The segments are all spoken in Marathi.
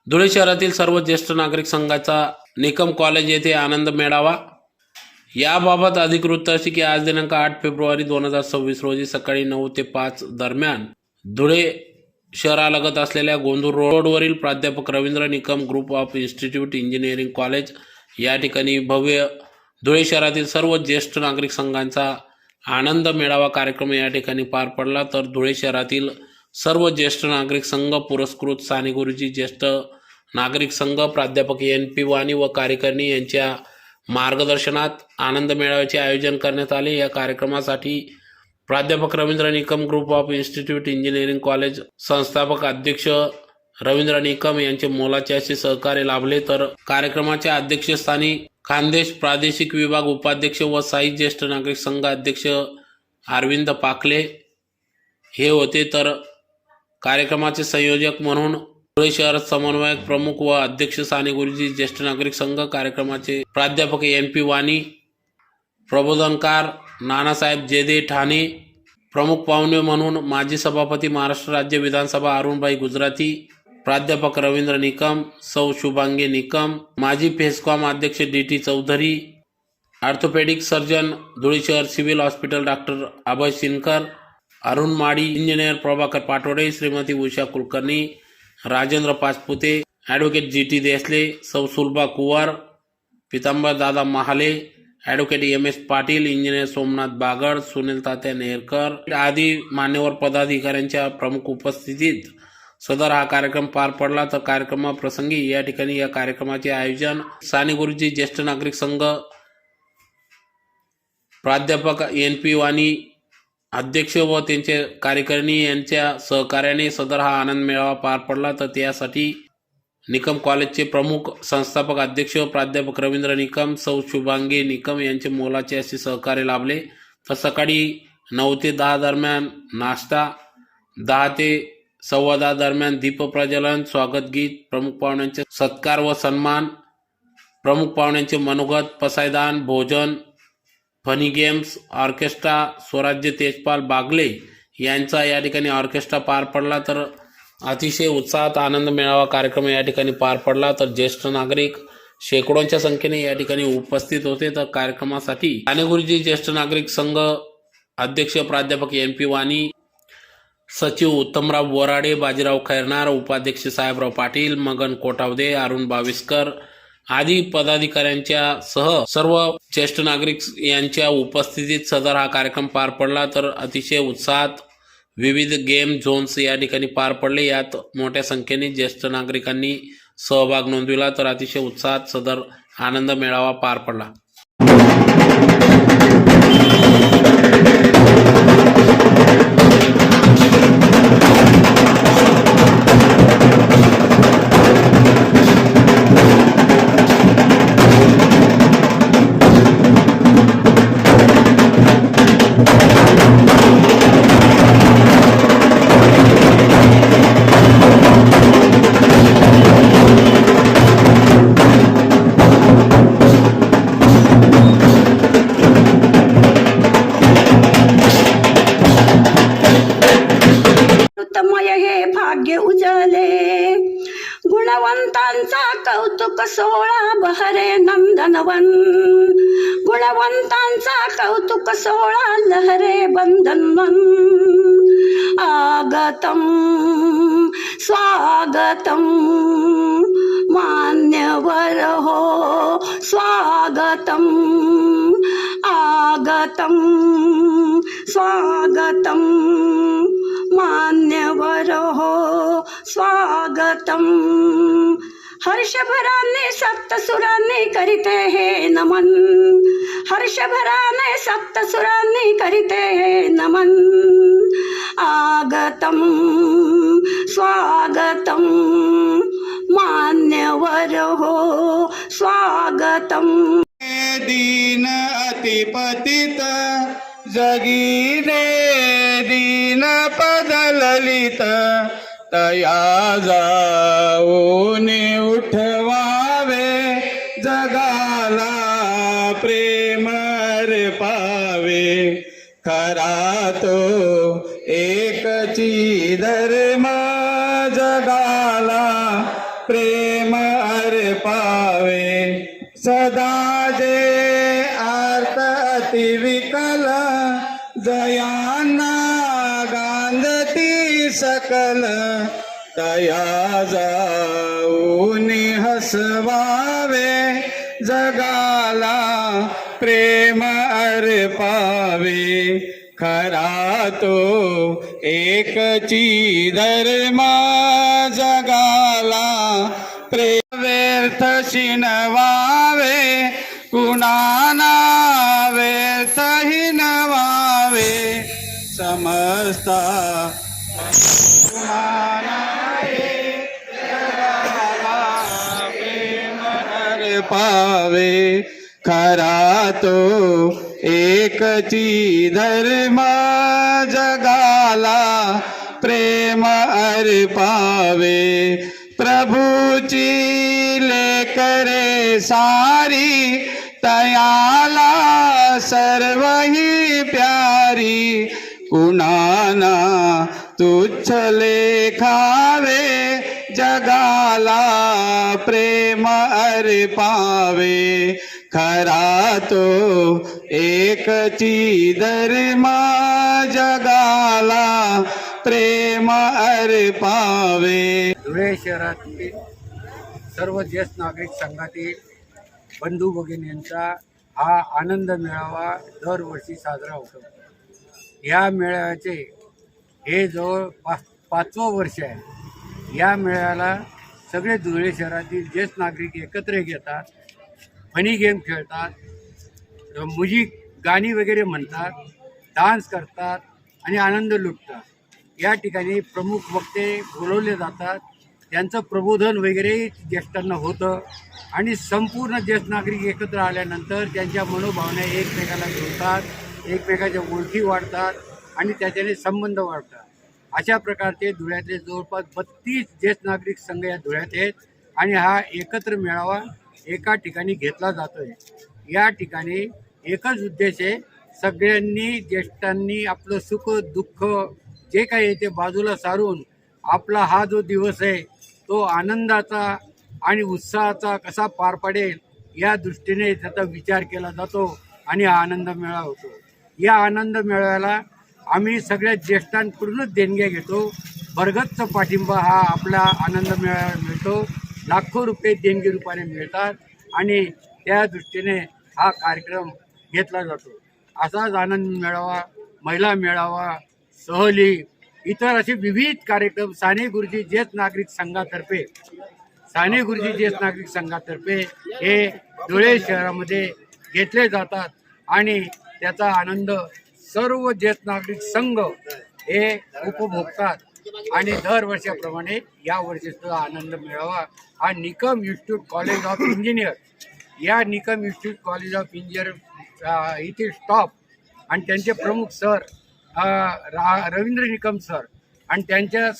धुळे शहरातील सर्व ज्येष्ठ नागरिक संघाचा निकम कॉलेज येथे आनंद मेळावा। याबाबत अधिकृत तशी की आज दिनांक 8 फेब्रुवारी 2026 रोजी सकाळी 9 ते 5 दरम्यान धुळे शहरालगत असलेल्या गोंदूर रोडवरील प्राध्यापक Ravindra Nikam group of institute engineering college या ठिकाणी भव्य धुळे शहरातील सर्व ज्येष्ठ नागरिक संघांचा आनंद मेळावा कार्यक्रम या ठिकाणी पार पडला। तर धुळे शहरातील सर्व ज्येष्ठ नागरिक संघ पुरस्कृत साने गुरुजी ज्येष्ठ नागरिक संघ प्राध्यापक NP वाणी व कार्यकारिणी यांच्या मार्गदर्शनात आनंद मेळाव्याचे आयोजन करण्यात आले। या कार्यक्रमासाठी प्राध्यापक Ravindra Nikam group of institute engineering college संस्थापक अध्यक्ष रवींद्र निकम यांचे मोलाचे असे सहकार्य लाभले। तर कार्यक्रमाच्या अध्यक्षस्थानी खानदेश प्रादेशिक विभाग उपाध्यक्ष व साई ज्येष्ठ नागरिक संघ अध्यक्ष अरविंद पाकले हे होते। तर कार्यक्रमाचे संयोजक म्हणून धुळे शहर समन्वयक प्रमुख व अध्यक्ष साने गुरुजी ज्येष्ठ नागरिक संघ, कार्यक्रमाचे प्राध्यापक NP वाणी, प्रबोधनकार नानासाहेब जेदे ठाणे, प्रमुख पाहुणे म्हणून माजी सभापती महाराष्ट्र राज्य विधानसभा अरुणभाई गुजराती, प्राध्यापक रवींद्र निकम, सौ शुभांगी निकम, माजी फेस्कॉम अध्यक्ष DT Chaudhari, orthopaedic surgeon Dhule शहर civil hospital doctor Abhay Sinkar, Arun Madi, engineer Prabhakar Patode, Shrimati Usha Kulkarni, Rajendra Pachpute, advocate GT Desale, Sau Sulabha Kuwar, Pitambar दादा Mahale, advocate MS Patil, engineer Somnath Bagad, Sunil तात्या नेरकर आदी मान्यवर पदाधिकाऱ्यांच्या प्रमुख उपस्थितीत सदर हा कार्यक्रम पार पडला। तर कार्यक्रमाप्रसंगी या ठिकाणी या कार्यक्रमाचे आयोजन साने गुरुजी ज्येष्ठ नागरिक संघ प्राध्यापक NP वाणी अध्यक्ष व त्यांचे कार्यकारिणी यांच्या सहकार्याने सदर हा आनंद मेळावा पार पडला। तर त्यासाठी निकम कॉलेजचे प्रमुख संस्थापक अध्यक्ष प्राध्यापक रवींद्र निकम, सौ शुभांगी निकम यांचे मोलाचे असे सहकार्य लाभले। तर सकाळी 9 ते 10 दरम्यान नाश्ता, 10 ते 10:15 दरम्यान दीप प्रज्वलन, स्वागत गीत, प्रमुख पाहुण्यांचे सत्कार व सन्मान, प्रमुख पाहुण्यांचे मनोगत, पसायदान, भोजन, फनी गेम्स, ऑर्केस्ट्रा, स्वराज्य तेजपाल बागले यांचा या ठिकाणी ऑर्केस्ट्रा पार पडला। तर अतिशय उत्साहात आनंद मेळावा कार्यक्रम या ठिकाणी पार पडला। तर ज्येष्ठ नागरिक शेकडोंच्या संख्येने या ठिकाणी उपस्थित होते। तर कार्यक्रमासाठी साने गुरुजी ज्येष्ठ नागरिक संघ अध्यक्ष प्राध्यापक NP वाणी, सचिव उत्तमराव बोराडे, बाजीराव खैरनार, उपाध्यक्ष साहेबराव पाटील, मगन कोठावदे, अरुण बाविस्कर आदी पदाधिकाऱ्यांच्या सह सर्व ज्येष्ठ नागरिक यांच्या उपस्थितीत सदर हा कार्यक्रम पार पडला। तर अतिशय उत्साहात विविध गेम झोन्स या ठिकाणी पार पडले। यात मोठ्या संख्येने ज्येष्ठ नागरिकांनी सहभाग नोंदविला। तर अतिशय उत्साहात सदर आनंद मेळावा पार पडला। भाग्य उजले गुणवंतांचा कौतुक सोहळा बहरे नंदनवन, गुणवंतांचा कौतुक सोहळा लहरे बंधनवन, आगतम स्वागतम मान्यवर हो स्वागतम, आगतम स्वागतम मान्यवर हो स्वागतम। हर्षभराने सप्तसुरांनी करीते हे नमन, हर्षभराने सप्तसुरांनी करीते हे नमन, आगतम स्वागतम मान्यवर हो स्वागतम। दीन अतिपतित जगीने दीन पद ललित, तया जाऊन उठवावे जगाला प्रेम रे पावे, खरा तो एकची धर्म जगाला प्रेम अर्पावे सदा जे आर्त अति विकल जयांना गांधती सकल तया जाऊन हसवावे जगाला प्रेम अर्पावे खरा तो एकची धर्म जगाला प्रेम व्यर्थ शिनवावे कुणाना व्यर्थ हिनवावे समजता कुणाना पावे खरा तो एकची धर्म जगाला प्रेम अर्पावे प्रभूची लेकरे सारी तयाला सर्व ही प्यारी कुणाना तुच्छ लेखावे जगाला प्रेम अर्पावे खरा तो एकची धर्म जगाला प्रेम अर्पावे. धुळे शहरातील सर्व ज्येष्ठ नागरिक संघातील बंधू भगिनींचा हा आनंद मेळावा दरवर्षी साजरा होतो. या मेळाव्याचे हे जवळ पाचवं वर्ष आहे. या मेळाव्याला सगळे धुळे शहरातील ज्येष्ठ नागरिक एकत्र येतात, फनी गेम खेळतात, म्युझिक गाणी वगैरे म्हणतात, डान्स करतात आणि आनंद लुटतात. या ठिकाणी प्रमुख वक्ते बोलवले जातात, त्यांचं प्रबोधन वगैरे ज्येष्ठांना होतं आणि संपूर्ण ज्येष्ठ नागरिक एकत्र आल्यानंतर त्यांच्या मनोभावना एकमेकाला जुळतात, एकमेकाच्या ओळखी वाढतात आणि त्याच्याने संबंध वाढतात. अशा प्रकारचे धुळ्यातले जवळपास 32 ज्येष्ठ नागरिक संघ या धुळ्यात आहेत आणि हा एकत्र मेळावा एका ठिकाणी घेतला जातो आहे. या ठिकाणी एकच उद्देश आहे, सगळ्यांनी ज्येष्ठांनी आपलं सुख दुःख जे काही आहे ते बाजूला सारून आपला हा जो दिवस आहे तो आनंदाचा आणि उत्साहाचा कसा पार पडेल या दृष्टीने त्याचा विचार केला जातो आणि हा आनंद मेळावा होतो. या आनंद मेळाव्याला आम्ही सगळ्या ज्येष्ठांकडूनच देणग्या घेतो. भरगच्च पाठिंबा हा आपला आनंद मेळाव्याला मिळतो. लाखो रुपये देणगी रूपाने मिळतात आणि त्या दृष्टीने हा कार्यक्रम घेतला जातो. असाच आनंद मेळावा, महिला मेळावा, सहली, इतर असे विविध कार्यक्रम साने गुरुजी ज्येष्ठ नागरिक संघातर्फे हे धुळे शहरामध्ये घेतले जातात आणि त्याचा आनंद सर्व ज्येष्ठ नागरिक संघ हे उपभोगतात आणि दरवर्षाप्रमाणे यावर्षी सुद्धा आनंद मेळावा हा Nikam institute college of engineer या Nikam institute college of engineer इथे स्टॉप आणि त्यांचे प्रमुख सर रवींद्र निकम सर आणि त्यांच्या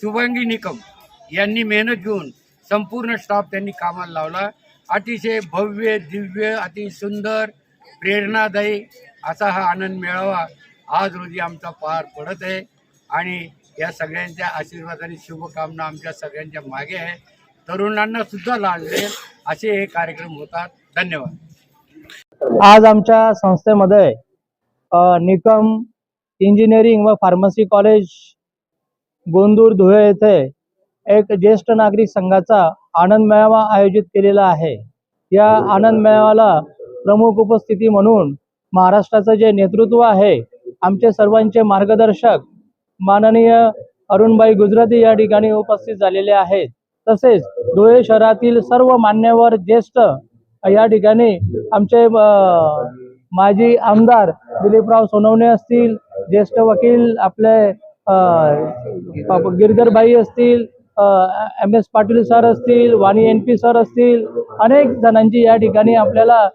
शुभांगी निकम यांनी मेहनत घेऊन संपूर्ण स्टाफ त्यांनी कामाला लावला. अतिशय भव्य दिव्य अति सुंदर प्रेरणादायी असा हा आनंद मेळावा आज रोजी आमचा पार पडत आहे आणि या सगळ्यांच्या आशीर्वाद आणि शुभकामना आमच्या सगळ्यांच्या मागे आहे. तरुणांना सुद्धा लाभले असे हे कार्यक्रम होतात. धन्यवाद. आज आमच्या संस्थेमध्ये निकम इंजिनिअरिंग व फार्मसी कॉलेज गोंदूर धुळे येथे एक ज्येष्ठ नागरिक संघाचा आनंद मेळावा आयोजित केलेला आहे. या आनंद मेळाव्याला प्रमुख उपस्थिती म्हणून महाराष्ट्राचं जे नेतृत्व आहे, आमचे सर्वांचे मार्गदर्शक माननीय अरुणबाई गुजराती या ठिकाणी उपस्थित झालेले आहेत. तसेच धुळे शहरातील सर्व मान्यवर ज्येष्ठ या ठिकाणी आमचे माजी आमदार दिलीपराव सोनवणे असतील, ज्येष्ठ वकील आपले गिरधरभाई असतील, MS पाटील सर असतील, वाणी NP सर असतील, अनेक जणांची या ठिकाणी आपल्याला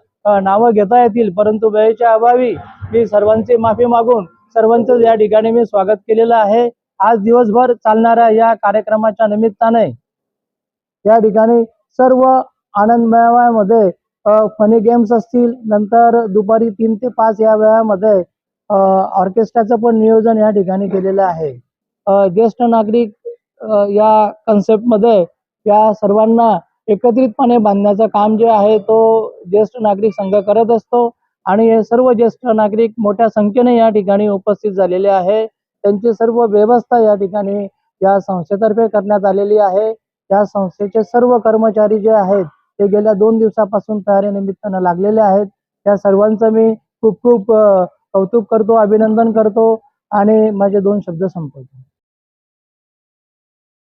नावं घेता येतील, परंतु वेळेच्या अभावी मी सर्वांची माफी मागून सर्वांचं या ठिकाणी मी स्वागत केलेलं आहे. आज दिवसभर चालणाऱ्या या कार्यक्रमाच्या निमित्ताने या ठिकाणी सर्व आनंद मेळाव्यामध्ये फनी गेम्स असतील, नंतर दुपारी 3 ते 5 या वेळामध्ये ऑर्केस्ट्राचं पण नियोजन या ठिकाणी केलेलं आहे. ज्येष्ठ नागरिक या कन्सेप्टमध्ये या सर्वांना एकत्रितपणे बांधण्याचं काम जे आहे तो ज्येष्ठ नागरिक संघ करत असतो आणि हे सर्व ज्येष्ठ नागरिक मोठ्या संख्येने या ठिकाणी उपस्थित झालेले आहे. त्यांची सर्व व्यवस्था या ठिकाणी या संस्थेतर्फे करण्यात आलेली आहे. या संस्थेचे सर्व कर्मचारी जे आहेत ते गेल्या 2 दिवसापासून तयारीनिमित्तानं लागलेले आहेत. त्या सर्वांचं मी खूप खूप कौतुक करतो, अभिनंदन करतो आणि माझे 2 शब्द संपवतो.